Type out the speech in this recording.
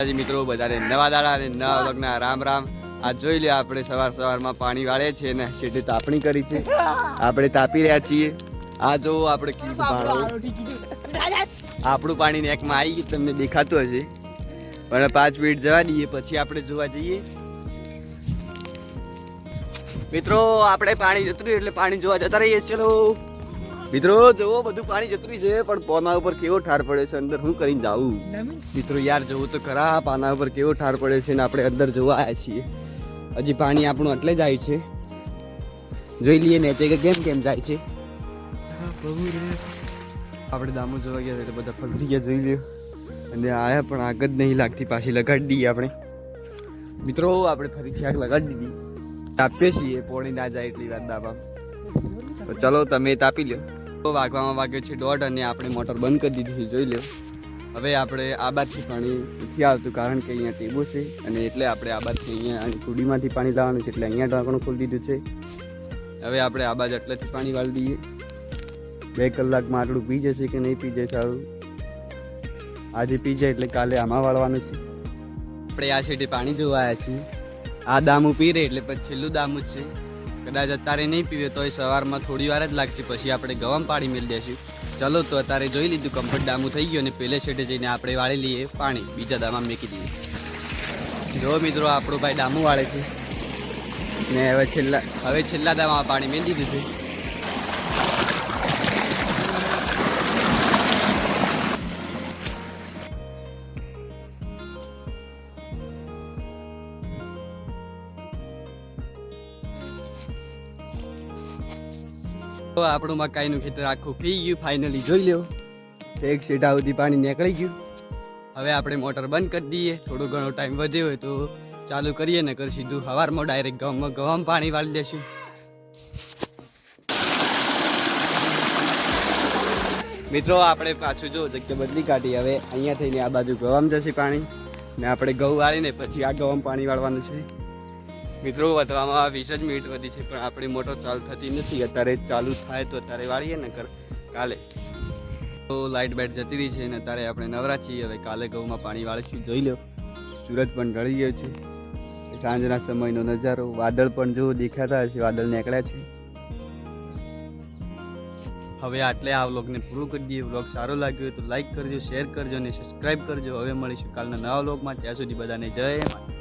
મિત્રો બધાને નવા દાડા અને નવા વ્લોગના રામ રામ. આજ જોઈ લે આપણે સવારમાં પાણી વાળે છે ને સીધી તાપણી કરી છે. આપણે તાપી રહ્યા છીએ. આ જો આપણે આપણું પાણી નેકમાં આવી ગયું, તમને દેખાતું હશે. પણ 5 મિનિટ જવા દઈએ પછી આપણે જોવા જઈએ. મિત્રો આપણે પાણી જતું રહ્યું એટલે પાણી જોવા જતા રહીએ. ચલો મિત્રો, જોવો બધું પાણી જતું છે પણ પાના ઉપર કેવો ઠાર પડે છે. અંદર હું કરીને જાવું મિત્રો? યાર જોવું તો ખરા, પાના ઉપર કેવો ઠાર પડે છે ને આપણે અંદર જોવા આવ્યા છીએ. હજી પાણી આપણું એટલે જ આવ્યું છે. જોઈ લઈએ ને કે કેમ જાય છે. આપણે દામો જોવા ગયા એટલે બધા ફરી ગયા. જોઈ લ્યો અને આયા પણ આગ જ નહીં લાગતી. પાછી લગાડી દઈએ આપણે. મિત્રો આપણે ફરીથી આગ લગાડી દીધી. તાપીએ છીએ પોણી ના જાય એટલી વાર દાબા. તો ચલો તમે તાપી લો. વાગવામાં વાગ્યો છે 1:30 અને આપણે મોટર બંધ કરી દીધી. જોઈ લો હવે આપણે આ બાજુથી પાણી નથી આવતું કારણ કે અહીંયા ટેબો છે અને એટલે આપણે આ બાજુથી અહીંયા કુડીમાંથી પાણી લાવવાનું છે એટલે અહીંયા ઢાંકણું ખોલી દીધું છે. હવે આપણે આ બાજુ એટલેથી પાણી વાળી દઈએ. 2 કલાકમાં આટલું પી જશે કે નહીં પી જાય સારું. આજે પી જાય એટલે કાલે આમાં વાળવાનું છે. આપણે આ સાઈડે પાણી જોવા આવ્યા છીએ. આ દામું પી રહે એટલે પછી છેલ્લું દામું જ છે. કદાચ અત્યારે નહીં પીવે તો સવારમાં થોડી વાર જ લાગશે. પછી આપણે ગવામ પાણી મેળ દઈશું. ચલો તો અત્યારે જોઈ લીધું કમ્ફર્ટ દામું થઈ ગયું અને પહેલે છેડે જઈને આપણે વાળી લઈએ પાણી. બીજા દામાં મેકી દઈએ. જો મિત્રો આપણો ભાઈ દામું વાળે છે ને હવે છેલ્લા દામાં પાણી મેળ દીધું છે. આપણું મકાઈનું ખેતર આખું પી ગયું ફાઇનલી. જોઈ લો એક સીટા સુધી પાણી નીકળી ગયું. હવે આપણે મોટર બંધ કરી દઈએ. થોડો ઘણો ટાઈમ વધ્યો હોય તો ચાલુ કરીએ ને કર સીધું સવારમાં ડાયરેક્ટ ગવામાં પાણી વાળી દેશું. મિત્રો આપણે પાછું જો જગ્યા બદલી કાઢી. હવે અહીંયા થઈને આ બાજુ ગવામ જશે પાણી ને આપણે ઘઉં વાળીને પછી આ ગવામ પાણી વાળવાનું છે. મિત્રો વધવામાં 20 જ મિનિટ વધી છે પણ આપણી મોટર ચાલુ થતી નથી. અત્યારે ચાલુ થાય તો અત્યારે વાળીએ ને કાલે. તો લાઇટ બેટ જતી રહી છે ને અત્યારે આપણે નવરા છીએ. હવે કાલે ઘઉંમાં પાણી વાળીશું. જોઈ લો સૂરજ પણ ઢળી ગયો છે. સાંજના સમયનો નજારો. વાદળ પણ જો દેખાતા હશે, વાદળ નીકળ્યા છે. હવે આટલે આ વ્લોગને પૂરું કરી દઈએ. વ્લોગ સારો લાગ્યો તો લાઈક કરજો, શેર કરજો અને સબસ્ક્રાઈબ કરજો. હવે મળીશું કાલના નવા વ્લોગમાં. ત્યાં સુધી બધાને જય માતા.